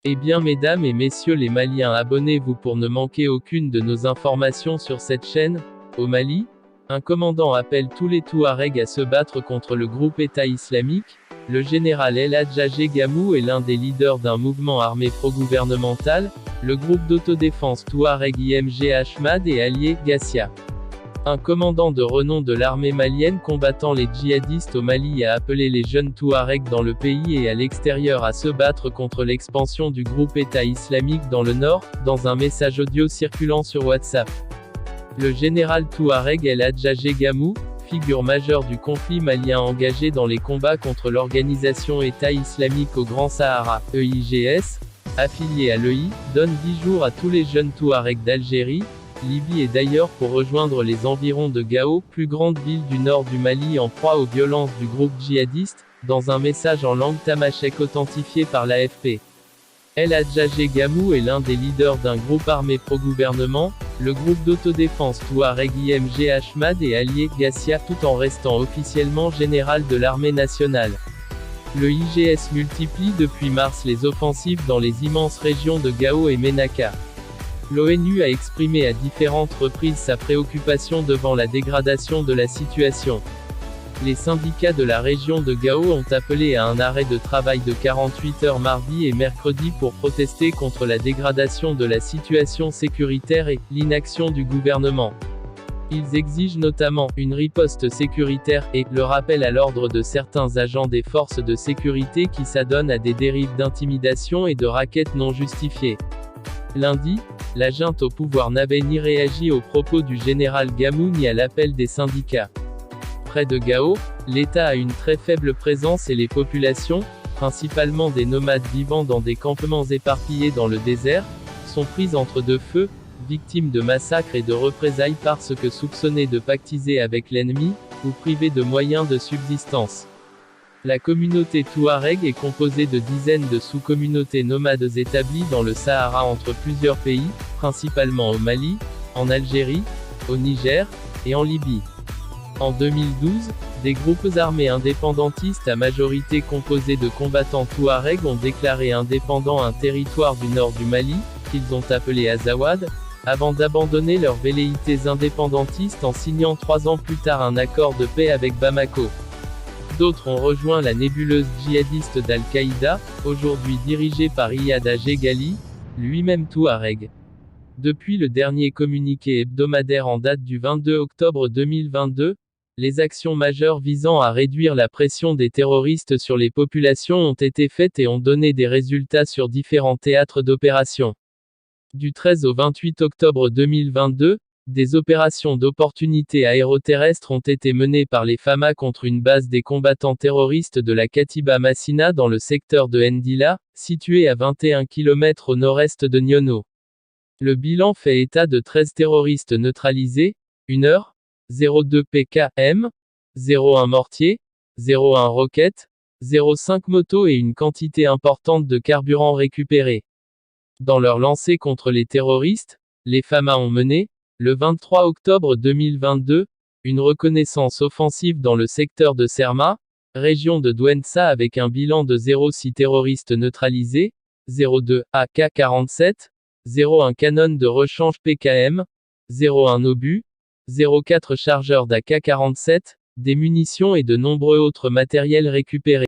Eh bien mesdames et messieurs les Maliens, abonnez-vous pour ne manquer aucune de nos informations sur cette chaîne. Au Mali, un commandant appelle tous les Touaregs à se battre contre le groupe État islamique. Le général El Hadjagé Gamou est l'un des leaders d'un mouvement armé pro-gouvernemental, le groupe d'autodéfense Touareg IMG Ahmad et allié, Gassia. Un commandant de renom de l'armée malienne combattant les djihadistes au Mali a appelé les jeunes Touaregs dans le pays et à l'extérieur à se battre contre l'expansion du groupe État islamique dans le nord, dans un message audio circulant sur WhatsApp. Le général Touareg El Hadjagé Gamou, figure majeure du conflit malien engagé dans les combats contre l'organisation État islamique au Grand Sahara, EIGS, affilié à l'EI, donne 10 jours à tous les jeunes Touaregs d'Algérie, Libye et d'ailleurs pour rejoindre les environs de Gao, plus grande ville du nord du Mali en proie aux violences du groupe djihadiste, dans un message en langue tamashek authentifié par l'AFP. El Hadjagé Gamou est l'un des leaders d'un groupe armé pro-gouvernement, le groupe d'autodéfense Touareg IMG Ahmad et allié, Gassia, tout en restant officiellement général de l'armée nationale. Le IGS multiplie depuis mars les offensives dans les immenses régions de Gao et Ménaka. L'ONU a exprimé à différentes reprises sa préoccupation devant la dégradation de la situation. Les syndicats de la région de Gao ont appelé à un arrêt de travail de 48 heures mardi et mercredi pour protester contre la dégradation de la situation sécuritaire et l'inaction du gouvernement. Ils exigent notamment une riposte sécuritaire et le rappel à l'ordre de certains agents des forces de sécurité qui s'adonnent à des dérives d'intimidation et de rackets non justifiées. Lundi, la junte au pouvoir n'avait ni réagi aux propos du général Gamou ni à l'appel des syndicats. Près de Gao, l'État a une très faible présence et les populations, principalement des nomades vivant dans des campements éparpillés dans le désert, sont prises entre deux feux, victimes de massacres et de représailles parce que soupçonnées de pactiser avec l'ennemi, ou privées de moyens de subsistance. La communauté Touareg est composée de dizaines de sous-communautés nomades établies dans le Sahara entre plusieurs pays, principalement au Mali, en Algérie, au Niger, et en Libye. En 2012, des groupes armés indépendantistes à majorité composés de combattants Touareg ont déclaré indépendant un territoire du nord du Mali, qu'ils ont appelé Azawad, avant d'abandonner leurs velléités indépendantistes en signant 3 ans plus tard un accord de paix avec Bamako. D'autres ont rejoint la nébuleuse djihadiste d'Al-Qaïda, aujourd'hui dirigée par Iyad Ghali, lui-même Touareg. Depuis le dernier communiqué hebdomadaire en date du 22 octobre 2022, les actions majeures visant à réduire la pression des terroristes sur les populations ont été faites et ont donné des résultats sur différents théâtres d'opération. Du 13 au 28 octobre 2022, des opérations d'opportunité aéroterrestre ont été menées par les FAMA contre une base des combattants terroristes de la Katiba Massina dans le secteur de Ndila, situé à 21 km au nord-est de Nyono. Le bilan fait état de 13 terroristes neutralisés, 1 heure, 0,2 PKM, 0,1 mortier, 0,1 roquette, 0,5 motos et une quantité importante de carburant récupéré. Dans leur lancée contre les terroristes, les FAMA ont mené, le 23 octobre 2022, une reconnaissance offensive dans le secteur de Serma, région de Douentza avec un bilan de 0,6 terroristes neutralisés, 0,2 AK-47, 0,1 canon de rechange PKM, 0,1 obus, 0,4 chargeurs d'AK-47, des munitions et de nombreux autres matériels récupérés.